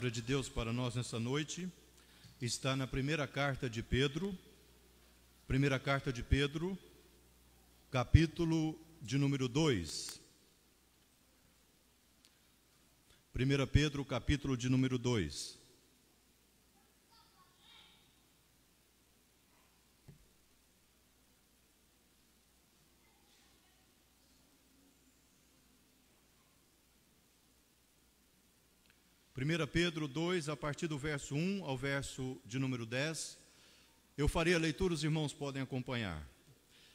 palavra de Deus para nós nessa noite está na primeira carta de Pedro, capítulo de número 2. 1 Pedro, capítulo de número 2. Primeira Pedro 2, a partir do verso 1 ao verso de número 10, eu farei a leitura, os irmãos podem acompanhar.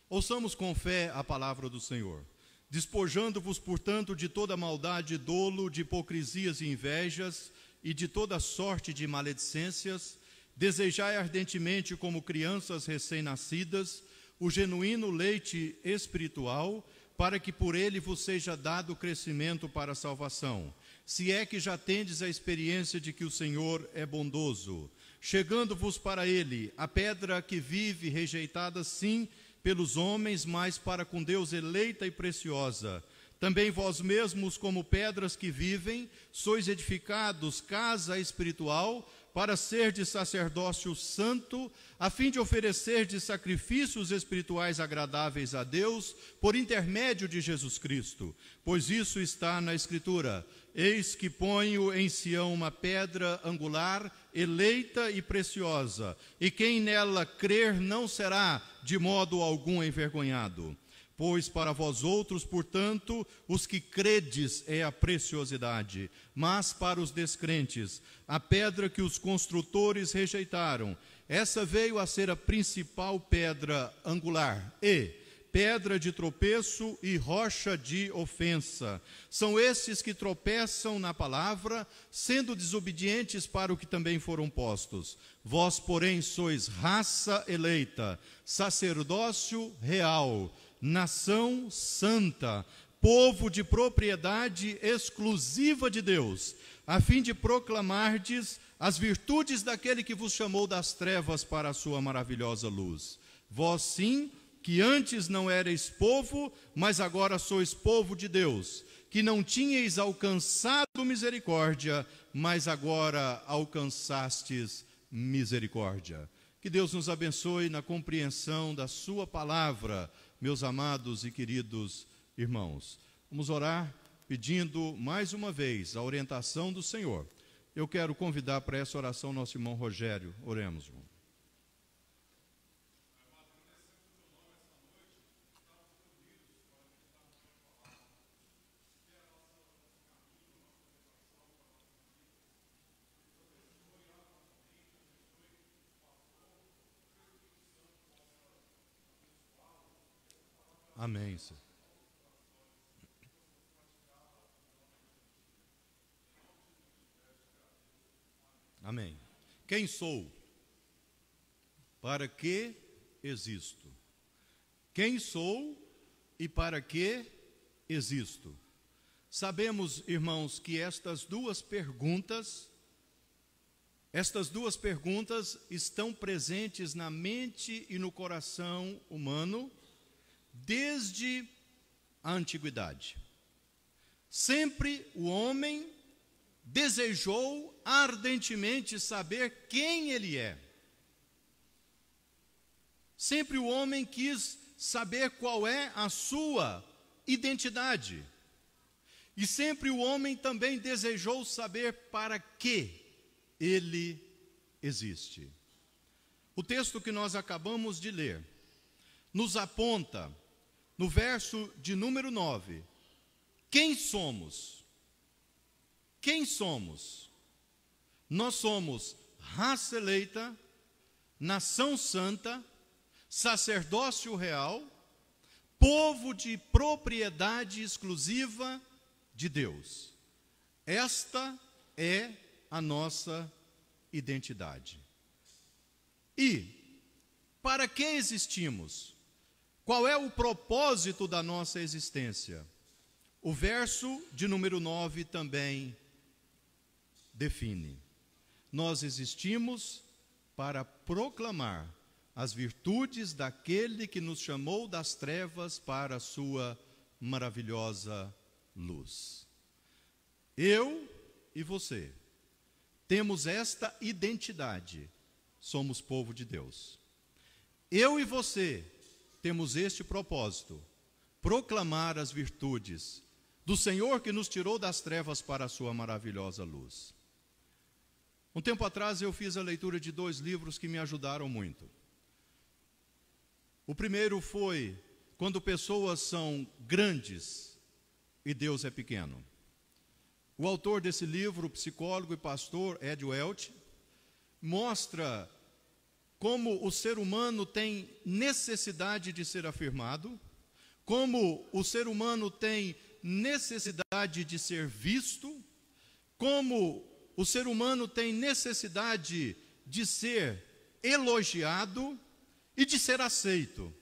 Ouçamos com fé a palavra do Senhor. Despojando-vos, portanto, de toda maldade, dolo, de hipocrisias e invejas, e de toda sorte de maledicências, desejai ardentemente, como crianças recém-nascidas, o genuíno leite espiritual, para que por ele vos seja dado crescimento para a salvação, se é que já tendes a experiência de que o Senhor é bondoso. Chegando-vos para ele, a pedra que vive, rejeitada sim pelos homens, mas para com Deus eleita e preciosa. Também vós mesmos, como pedras que vivem, sois edificados casa espiritual, para serdes sacerdócio santo, a fim de oferecerdes sacrifícios espirituais agradáveis a Deus, por intermédio de Jesus Cristo. Pois isso está na Escritura: eis que ponho em Sião uma pedra angular, eleita e preciosa, e quem nela crer não será de modo algum envergonhado. Pois para vós outros, portanto, os que credes é a preciosidade, mas para os descrentes, a pedra que os construtores rejeitaram, essa veio a ser a principal pedra angular, e pedra de tropeço e rocha de ofensa. São esses que tropeçam na palavra, sendo desobedientes para o que também foram postos. Vós, porém, sois raça eleita, sacerdócio real, nação santa, povo de propriedade exclusiva de Deus, a fim de proclamardes as virtudes daquele que vos chamou das trevas para a sua maravilhosa luz. Vós sim, que antes não erais povo, mas agora sois povo de Deus, que não tinhais alcançado misericórdia, mas agora alcançastes misericórdia. Que Deus nos abençoe na compreensão da sua palavra, meus amados e queridos irmãos. Vamos orar pedindo mais uma vez a orientação do Senhor. Eu quero convidar para essa oração nosso irmão Rogério. Oremos, irmão. Amém, Senhor. Amém. Quem sou? Para que existo? Quem sou e para que existo? Sabemos, irmãos, que estas duas perguntas estão presentes na mente e no coração humano desde a antiguidade. Sempre o homem desejou ardentemente saber quem ele é. Sempre o homem quis saber qual é a sua identidade. E sempre o homem também desejou saber para que ele existe. O texto que nós acabamos de ler nos aponta, no verso de número 9, quem somos? Quem somos? Nós somos raça eleita, nação santa, sacerdócio real, povo de propriedade exclusiva de Deus. Esta é a nossa identidade. E para que existimos? Qual é o propósito da nossa existência? O verso de número 9 também define. Nós existimos para proclamar as virtudes daquele que nos chamou das trevas para a sua maravilhosa luz. Eu e você temos esta identidade: somos povo de Deus. Eu e você temos este propósito: proclamar as virtudes do Senhor que nos tirou das trevas para a sua maravilhosa luz. Um tempo atrás eu fiz a leitura de 2 livros que me ajudaram muito. O primeiro foi Quando Pessoas São Grandes e Deus é Pequeno. O autor desse livro, o psicólogo e pastor Ed Welch, mostra como o ser humano tem necessidade de ser afirmado, como o ser humano tem necessidade de ser visto, como o ser humano tem necessidade de ser elogiado e de ser aceito.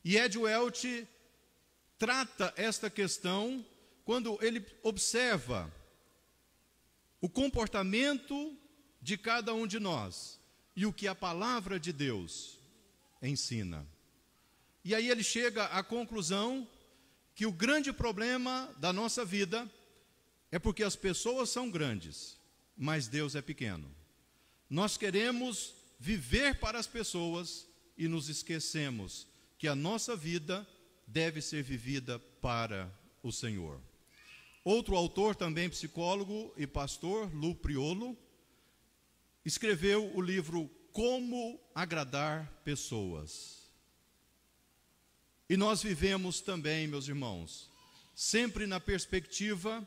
E Ed Welch trata esta questão quando ele observa o comportamento de cada um de nós e o que a palavra de Deus ensina. E aí ele chega à conclusão que o grande problema da nossa vida é porque as pessoas são grandes, mas Deus é pequeno. Nós queremos viver para as pessoas e nos esquecemos que a nossa vida deve ser vivida para o Senhor. Outro autor, também psicólogo e pastor, Lou Priolo, escreveu o livro Como Agradar Pessoas. E nós vivemos também, meus irmãos, sempre na perspectiva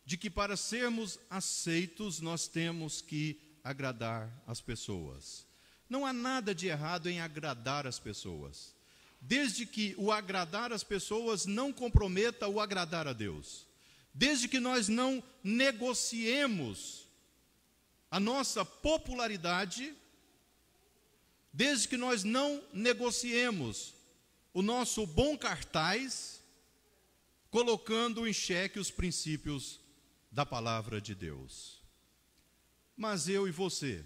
de que para sermos aceitos nós temos que agradar as pessoas. Não há nada de errado em agradar as pessoas, desde que o agradar as pessoas não comprometa o agradar a Deus. Desde que nós não negociemos a nossa popularidade, desde que nós não negociemos o nosso bom cartaz, colocando em xeque os princípios da palavra de Deus. Mas eu e você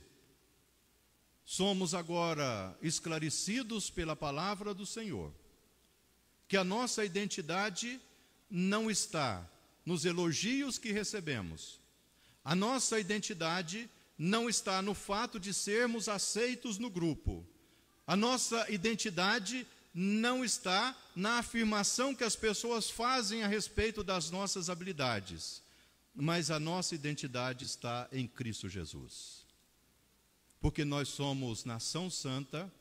somos agora esclarecidos pela palavra do Senhor, que a nossa identidade não está nos elogios que recebemos. A nossa identidade não está no fato de sermos aceitos no grupo. A nossa identidade não está na afirmação que as pessoas fazem a respeito das nossas habilidades, mas a nossa identidade está em Cristo Jesus. Porque nós somos nação santa,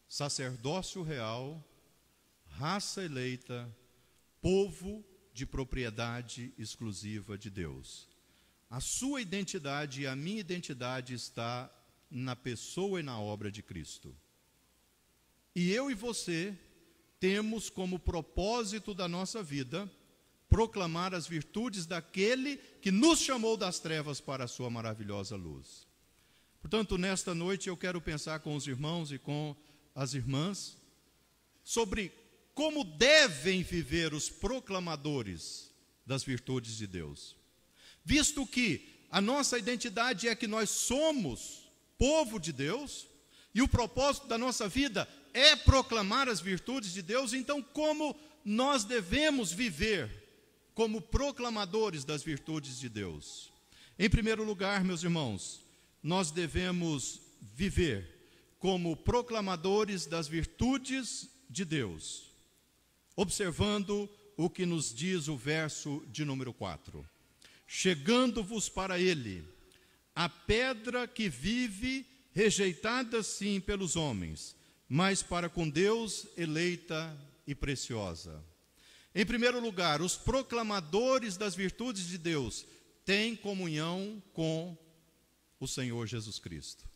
sacerdócio real, raça eleita, povo de propriedade exclusiva de Deus. A sua identidade e a minha identidade está na pessoa e na obra de Cristo. E eu e você temos como propósito da nossa vida proclamar as virtudes daquele que nos chamou das trevas para a sua maravilhosa luz. Portanto, nesta noite eu quero pensar com os irmãos e com as irmãs sobre como devem viver os proclamadores das virtudes de Deus. Visto que a nossa identidade é que nós somos povo de Deus, e o propósito da nossa vida é proclamar as virtudes de Deus, então como nós devemos viver como proclamadores das virtudes de Deus? Em primeiro lugar, meus irmãos, nós devemos viver como proclamadores das virtudes de Deus, observando o que nos diz o verso de número 4. Chegando-vos para ele, a pedra que vive, rejeitada sim pelos homens, mas para com Deus eleita e preciosa. Em primeiro lugar, os proclamadores das virtudes de Deus têm comunhão com o Senhor Jesus Cristo.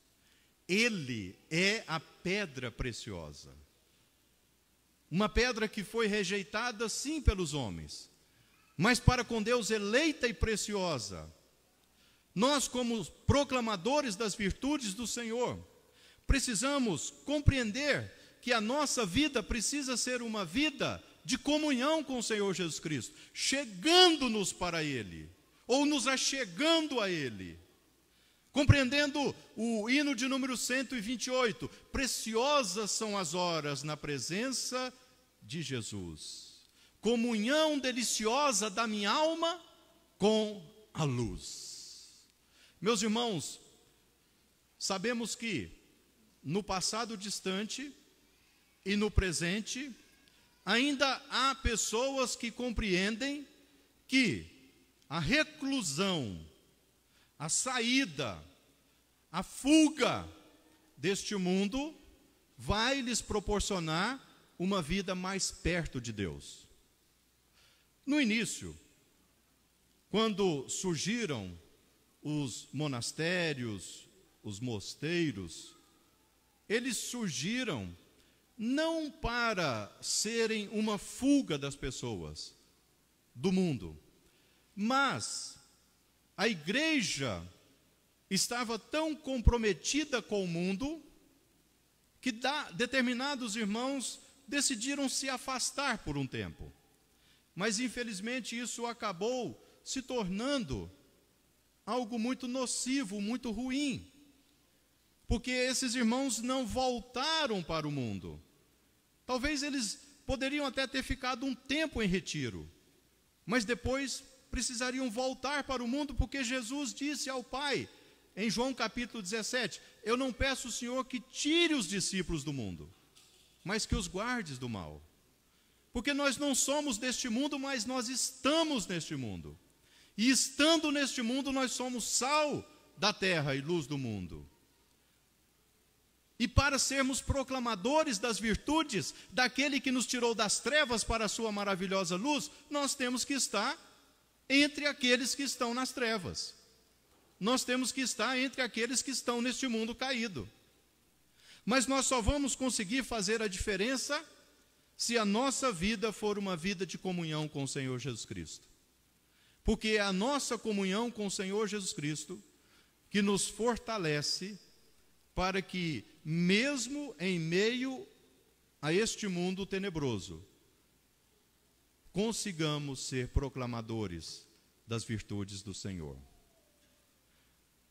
Ele é a pedra preciosa. Uma pedra que foi rejeitada sim pelos homens, mas para com Deus eleita e preciosa. Nós, como proclamadores das virtudes do Senhor, precisamos compreender que a nossa vida precisa ser uma vida de comunhão com o Senhor Jesus Cristo, chegando-nos para Ele, ou nos achegando a Ele. Compreendendo o hino de número 128, preciosas são as horas na presença de Jesus. Comunhão deliciosa da minha alma com a luz. Meus irmãos, sabemos que no passado distante e no presente, ainda há pessoas que compreendem que a reclusão, a saída, a fuga deste mundo vai lhes proporcionar uma vida mais perto de Deus. No início, quando surgiram os monastérios, os mosteiros, eles surgiram não para serem uma fuga das pessoas do mundo, mas a igreja estava tão comprometida com o mundo que determinados irmãos decidiram se afastar por um tempo. Mas infelizmente isso acabou se tornando algo muito nocivo, muito ruim, porque esses irmãos não voltaram para o mundo. Talvez eles poderiam até ter ficado um tempo em retiro, mas depois precisariam voltar para o mundo, porque Jesus disse ao Pai, em João capítulo 17, eu não peço, Senhor, que tire os discípulos do mundo, mas que os guardes do mal. Porque nós não somos deste mundo, mas nós estamos neste mundo. E estando neste mundo, nós somos sal da terra e luz do mundo. E para sermos proclamadores das virtudes daquele que nos tirou das trevas para a sua maravilhosa luz, nós temos que estar entre aqueles que estão nas trevas. Nós temos que estar entre aqueles que estão neste mundo caído. Mas nós só vamos conseguir fazer a diferença se a nossa vida for uma vida de comunhão com o Senhor Jesus Cristo. Porque é a nossa comunhão com o Senhor Jesus Cristo que nos fortalece para que, mesmo em meio a este mundo tenebroso, consigamos ser proclamadores das virtudes do Senhor,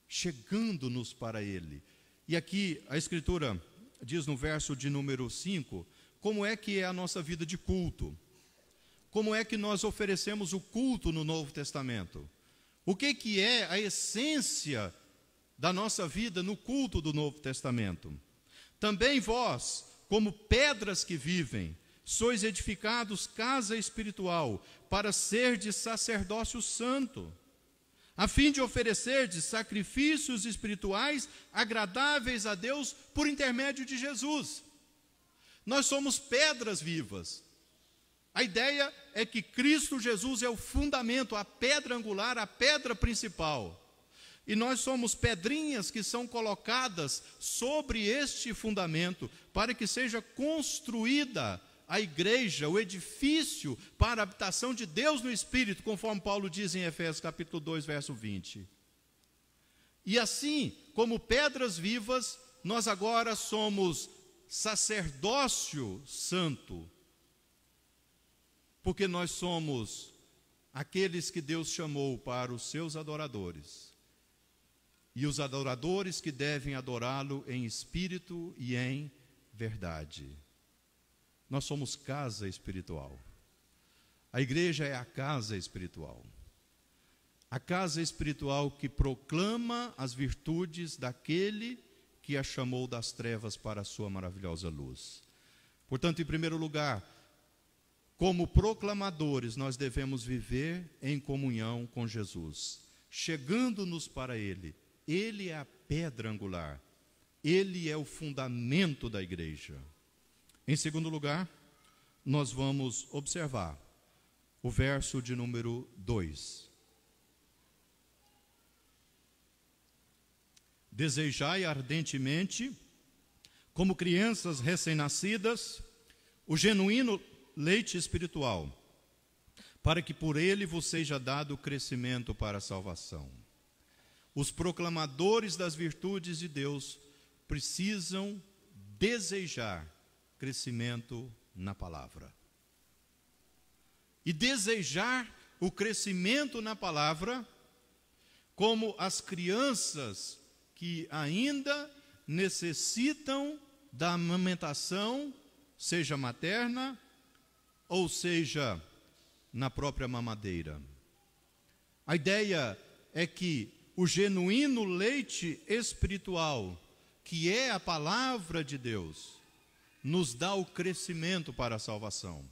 chegando-nos para Ele. E aqui a Escritura diz no verso de número 5, como é que é a nossa vida de culto. Como é que nós oferecemos o culto no Novo Testamento? O que é a essência da nossa vida no culto do Novo Testamento? Também vós, como pedras que vivem, sois edificados casa espiritual, para serdes sacerdócio santo, a fim de oferecerdes sacrifícios espirituais agradáveis a Deus por intermédio de Jesus. Nós somos pedras vivas. A ideia é que Cristo Jesus é o fundamento, a pedra angular, a pedra principal. E nós somos pedrinhas que são colocadas sobre este fundamento para que seja construída a igreja, o edifício para a habitação de Deus no Espírito, conforme Paulo diz em Efésios capítulo 2, verso 20. E assim, como pedras vivas, nós agora somos sacerdócio santo, porque nós somos aqueles que Deus chamou para os seus adoradores, e os adoradores que devem adorá-lo em espírito e em verdade. Nós somos casa espiritual. A igreja é a casa espiritual. A casa espiritual que proclama as virtudes daquele que a chamou das trevas para a sua maravilhosa luz. Portanto, em primeiro lugar, como proclamadores, nós devemos viver em comunhão com Jesus, chegando-nos para Ele. Ele é a pedra angular. Ele é o fundamento da igreja. Em segundo lugar, nós vamos observar o verso de número 2. Desejai ardentemente, como crianças recém-nascidas, o genuíno leite espiritual, para que por ele vos seja dado crescimento para a salvação. Os proclamadores das virtudes de Deus precisam desejar crescimento na palavra. E desejar o crescimento na palavra, como as crianças que ainda necessitam da amamentação, seja materna, ou seja, na própria mamadeira. A ideia é que o genuíno leite espiritual, que é a palavra de Deus, nos dá o crescimento para a salvação.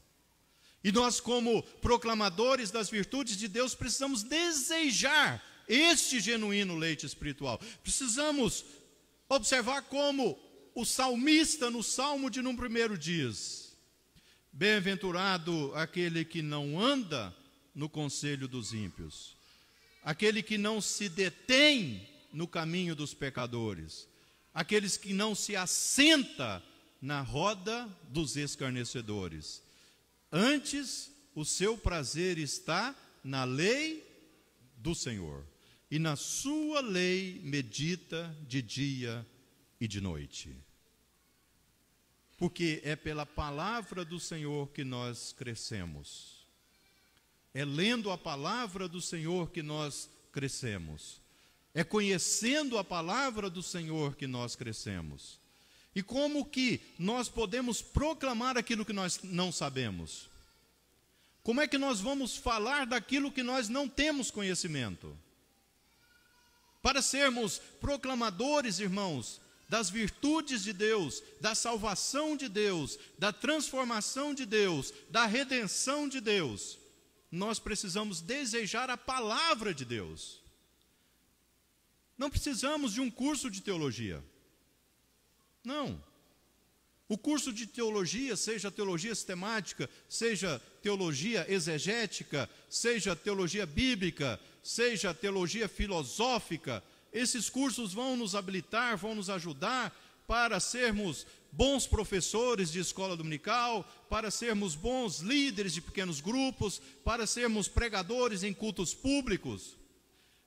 E nós, como proclamadores das virtudes de Deus, precisamos desejar este genuíno leite espiritual. Precisamos observar como o salmista, no Salmo de número 1, diz: bem-aventurado aquele que não anda no conselho dos ímpios, aquele que não se detém no caminho dos pecadores, aqueles que não se assenta na roda dos escarnecedores. Antes, o seu prazer está na lei do Senhor, e na sua lei medita de dia e de noite. Porque é pela palavra do Senhor que nós crescemos. É lendo a palavra do Senhor que nós crescemos. É conhecendo a palavra do Senhor que nós crescemos. E como que nós podemos proclamar aquilo que nós não sabemos? Como é que nós vamos falar daquilo que nós não temos conhecimento? Para sermos proclamadores, irmãos, das virtudes de Deus, da salvação de Deus, da transformação de Deus, da redenção de Deus, nós precisamos desejar a palavra de Deus. Não precisamos de um curso de teologia. Não. O curso de teologia, seja teologia sistemática, seja teologia exegética, seja teologia bíblica, seja teologia filosófica, esses cursos vão nos habilitar, vão nos ajudar para sermos bons professores de escola dominical, para sermos bons líderes de pequenos grupos, para sermos pregadores em cultos públicos.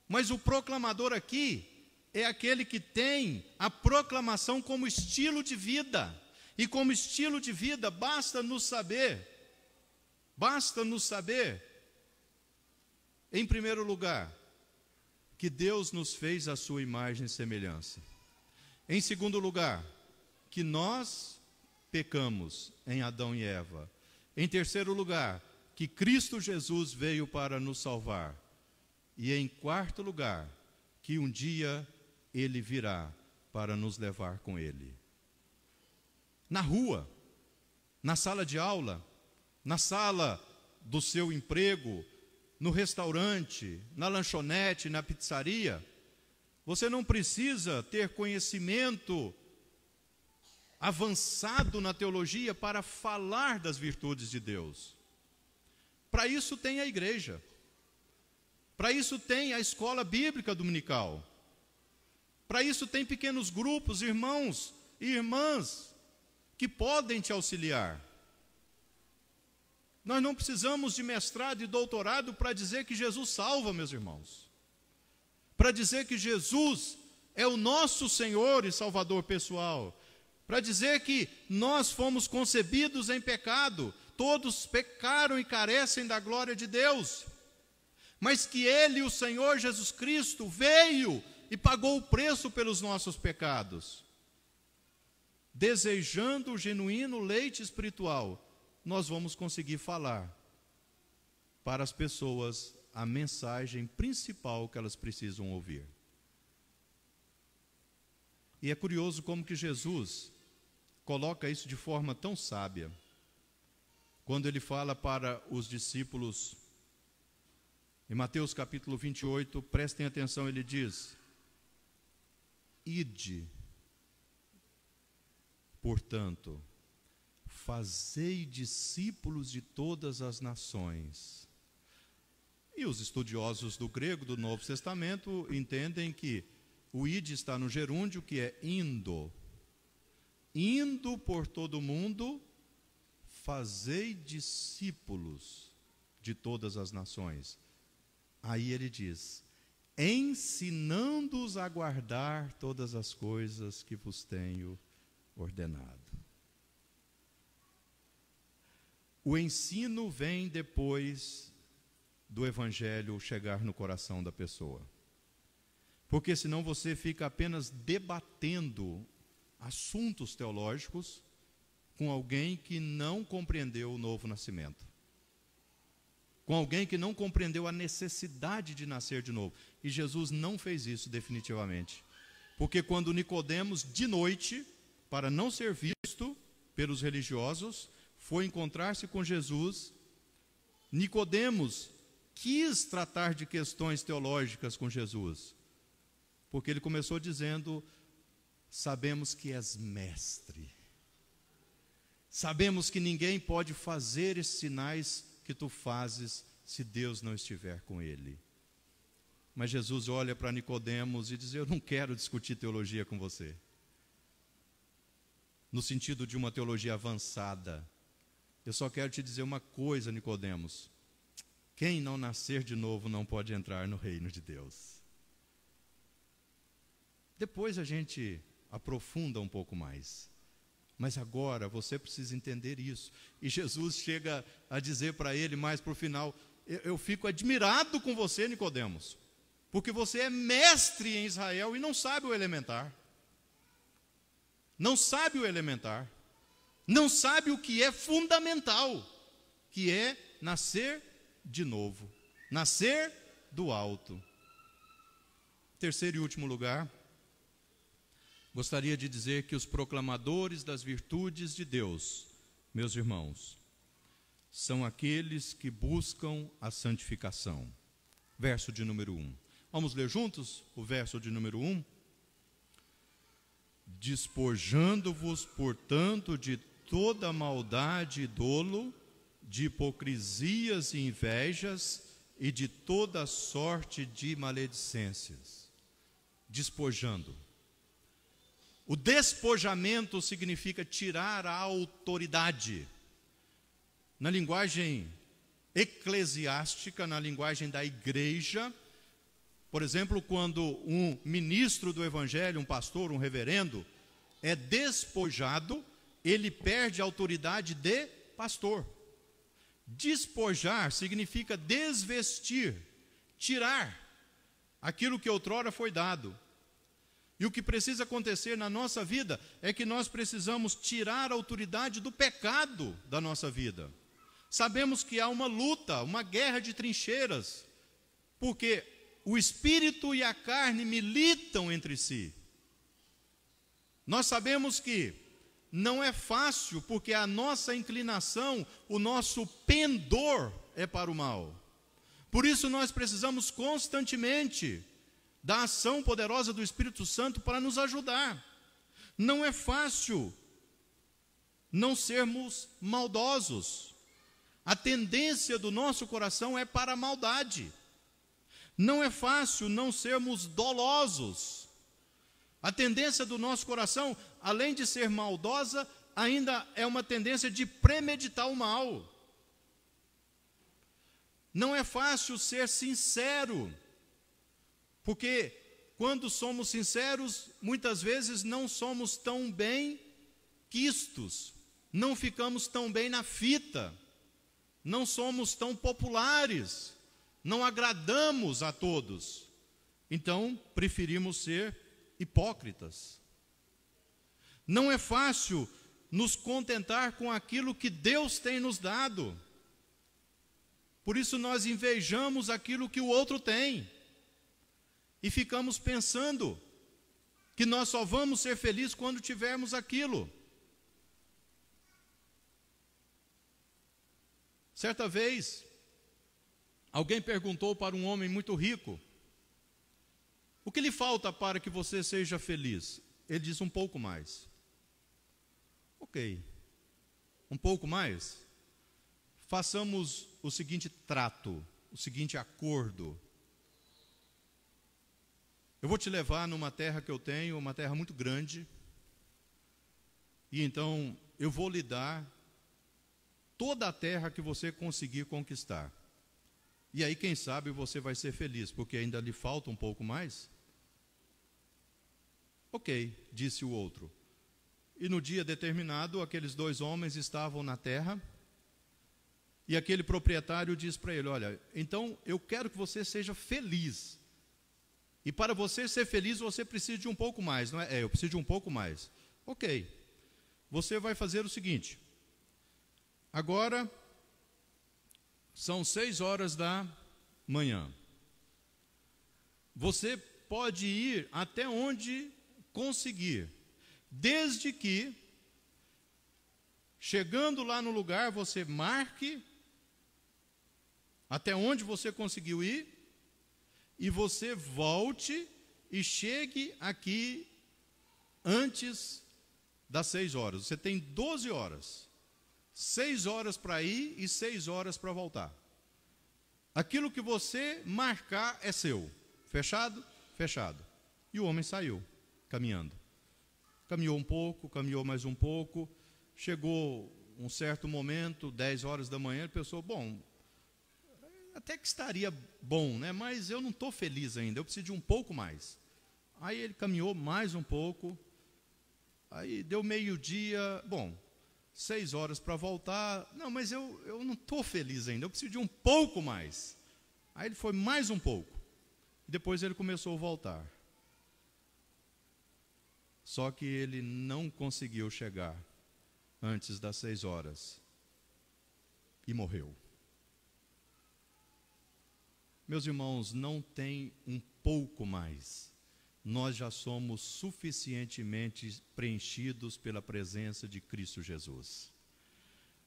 Mas o proclamador aqui é aquele que tem a proclamação como estilo de vida. E como estilo de vida, basta nos saber, em primeiro lugar, que Deus nos fez a sua imagem e semelhança. Em segundo lugar, que nós pecamos em Adão e Eva. Em terceiro lugar, que Cristo Jesus veio para nos salvar. E em quarto lugar, que um dia Ele virá para nos levar com Ele. Na rua, na sala de aula, na sala do seu emprego, no restaurante, na lanchonete, na pizzaria, você não precisa ter conhecimento avançado na teologia para falar das virtudes de Deus. Para isso tem a igreja. Para isso tem a escola bíblica dominical. Para isso tem pequenos grupos, irmãos e irmãs, que podem te auxiliar. Nós não precisamos de mestrado e doutorado para dizer que Jesus salva, meus irmãos. Para dizer que Jesus é o nosso Senhor e Salvador pessoal. Para dizer que nós fomos concebidos em pecado. Todos pecaram e carecem da glória de Deus. Mas que Ele, o Senhor Jesus Cristo, veio e pagou o preço pelos nossos pecados. Desejando o genuíno leite espiritual, nós vamos conseguir falar para as pessoas a mensagem principal que elas precisam ouvir. E é curioso como que Jesus coloca isso de forma tão sábia, quando ele fala para os discípulos, em Mateus capítulo 28, prestem atenção, ele diz: ide, portanto, fazei discípulos de todas as nações. E os estudiosos do grego do Novo Testamento entendem que o ide está no gerúndio, que é indo. Indo por todo o mundo, fazei discípulos de todas as nações. Aí ele diz: ensinando-os a guardar todas as coisas que vos tenho ordenado. O ensino vem depois do evangelho chegar no coração da pessoa. Porque senão você fica apenas debatendo assuntos teológicos com alguém que não compreendeu o novo nascimento. com alguém que não compreendeu a necessidade de nascer de novo. E Jesus não fez isso definitivamente. Porque quando Nicodemos, de noite, para não ser visto pelos religiosos, foi encontrar-se com Jesus, Nicodemos quis tratar de questões teológicas com Jesus. Porque ele começou dizendo: sabemos que és mestre. Sabemos que ninguém pode fazer esses sinais que tu fazes se Deus não estiver com ele. Mas Jesus olha para Nicodemos e diz: eu não quero discutir teologia com você, no sentido de uma teologia avançada. Eu só quero te dizer uma coisa, Nicodemos: quem não nascer de novo não pode entrar no reino de Deus. Depois a gente aprofunda um pouco mais, mas agora você precisa entender isso. E Jesus chega a dizer para ele mais para o final: eu fico admirado com você, Nicodemos, porque você é mestre em Israel e não sabe o elementar. Não sabe o elementar. Não sabe o que é fundamental, que é nascer de novo, nascer do alto. Terceiro e último lugar, gostaria de dizer que os proclamadores das virtudes de Deus, meus irmãos, são aqueles que buscam a santificação. Verso de número 1. Vamos ler juntos o verso de número 1? Despojando-vos, portanto, de toda maldade e dolo, de hipocrisias e invejas, e de toda sorte de maledicências. Despojando. O despojamento significa tirar a autoridade. Na linguagem eclesiástica, na linguagem da igreja, por exemplo, quando um ministro do evangelho, um pastor, um reverendo, é despojado, ele perde a autoridade de pastor. Despojar significa desvestir, tirar aquilo que outrora foi dado. E o que precisa acontecer na nossa vida é que nós precisamos tirar a autoridade do pecado da nossa vida. Sabemos que há uma luta, uma guerra de trincheiras, porque o espírito e a carne militam entre si. Nós sabemos que não é fácil, porque a nossa inclinação, o nosso pendor é para o mal. Por isso nós precisamos constantemente da ação poderosa do Espírito Santo para nos ajudar. Não é fácil não sermos maldosos. A tendência do nosso coração é para a maldade. Não é fácil não sermos dolosos. A tendência do nosso coração, além de ser maldosa, ainda é uma tendência de premeditar o mal. Não é fácil ser sincero, porque quando somos sinceros, muitas vezes não somos tão bem quistos, não ficamos tão bem na fita, não somos tão populares, não agradamos a todos. Então, preferimos ser hipócritas. Não é fácil nos contentar com aquilo que Deus tem nos dado. Por isso nós invejamos aquilo que o outro tem. E ficamos pensando que nós só vamos ser felizes quando tivermos aquilo. Certa vez, alguém perguntou para um homem muito rico: o que lhe falta para que você seja feliz? Ele disse: um pouco mais. Ok, um pouco mais? Façamos o seguinte trato, o seguinte acordo. Eu vou te levar numa terra que eu tenho, uma terra muito grande, e então eu vou lhe dar toda a terra que você conseguir conquistar. E aí, quem sabe, você vai ser feliz, porque ainda lhe falta um pouco mais. Ok, disse o outro. E no dia determinado, aqueles dois homens estavam na terra, e aquele proprietário disse para ele: olha, então eu quero que você seja feliz. E para você ser feliz, você precisa de um pouco mais, não é? Eu preciso de um pouco mais. Ok, você vai fazer o seguinte: agora São 6 horas da manhã. Você pode ir até onde conseguir, desde que, chegando lá no lugar, você marque até onde você conseguiu ir, e você volte e chegue aqui antes das 6 horas. Você tem 12 horas. 6 horas para ir e 6 horas para voltar. Aquilo que você marcar é seu. Fechado? Fechado. E o homem saiu, caminhando. Caminhou um pouco, caminhou mais um pouco. Chegou um certo momento, 10 horas da manhã, ele pensou, bom, até que estaria bom, né? Mas eu não estou feliz ainda, eu preciso de um pouco mais. Aí ele caminhou mais um pouco, aí deu meio-dia, bom, 6 horas para voltar. Não, mas eu não estou feliz ainda, eu preciso de um pouco mais. Aí ele foi mais um pouco, depois ele começou a voltar. Só que ele não conseguiu chegar antes das 6 horas e morreu. Meus irmãos, não tem um pouco mais. Nós já somos suficientemente preenchidos pela presença de Cristo Jesus.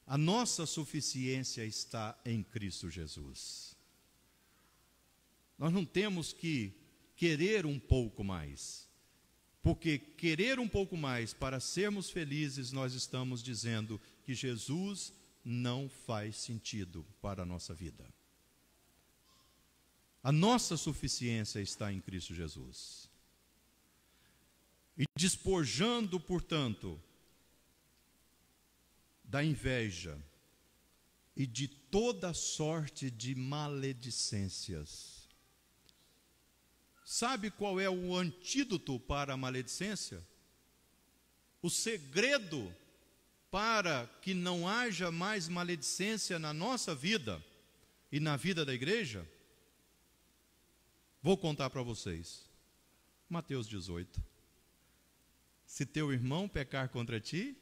A nossa suficiência está em Cristo Jesus. Nós não temos que querer um pouco mais, porque querer um pouco mais para sermos felizes, nós estamos dizendo que Jesus não faz sentido para a nossa vida. A nossa suficiência está em Cristo Jesus. E despojando, portanto, da inveja e de toda sorte de maledicências. Sabe qual é o antídoto para a maledicência? O segredo para que não haja mais maledicência na nossa vida e na vida da igreja? Vou contar para vocês. Mateus 18. Se teu irmão pecar contra ti,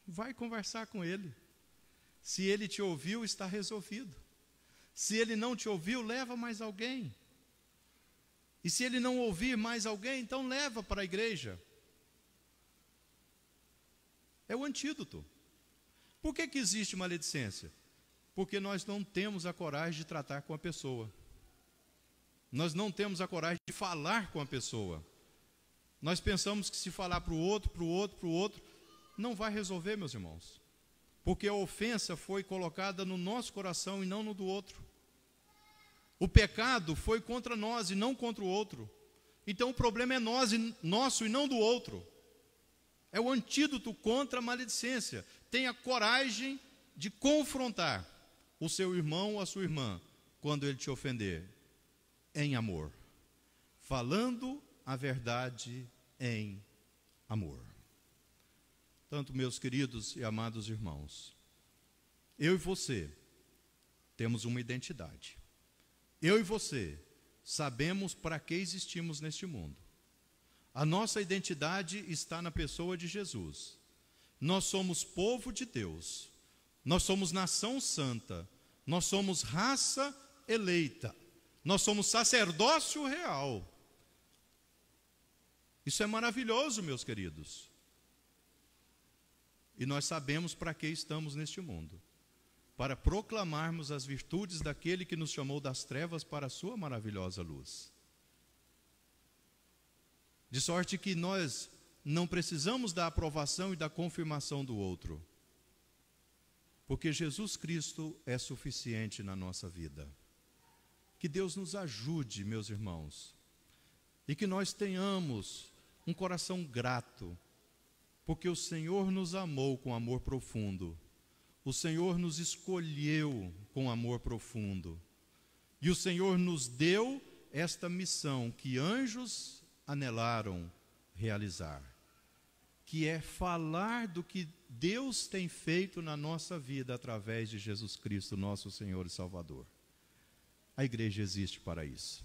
vai conversar com ele. Se ele te ouviu, está resolvido. Se ele não te ouviu, leva mais alguém. E se ele não ouvir mais alguém, então leva para a igreja. É o antídoto. Por que existe maledicência? Porque nós não temos a coragem de tratar com a pessoa. Nós não temos a coragem de falar com a pessoa. Nós pensamos que se falar para o outro, não vai resolver, meus irmãos. Porque a ofensa foi colocada no nosso coração e não no do outro. O pecado foi contra nós e não contra o outro. Então o problema é nosso e não do outro. É o antídoto contra a maledicência. Tenha coragem de confrontar o seu irmão ou a sua irmã quando ele te ofender. Em amor, falando a verdade em amor. Tanto, meus queridos e amados irmãos, eu e você temos uma identidade. Eu e você sabemos para que existimos neste mundo. A nossa identidade está na pessoa de Jesus. Nós somos povo de Deus, nós somos nação santa, nós somos raça eleita. Nós somos sacerdócio real. Isso é maravilhoso, meus queridos. E nós sabemos para que estamos neste mundo. Para proclamarmos as virtudes daquele que nos chamou das trevas para a sua maravilhosa luz. De sorte que nós não precisamos da aprovação e da confirmação do outro. Porque Jesus Cristo é suficiente na nossa vida. Que Deus nos ajude, meus irmãos, e que nós tenhamos um coração grato, porque o Senhor nos amou com amor profundo, o Senhor nos escolheu com amor profundo, e o Senhor nos deu esta missão que anjos anelaram realizar, que é falar do que Deus tem feito na nossa vida através de Jesus Cristo, nosso Senhor e Salvador. A igreja existe para isso.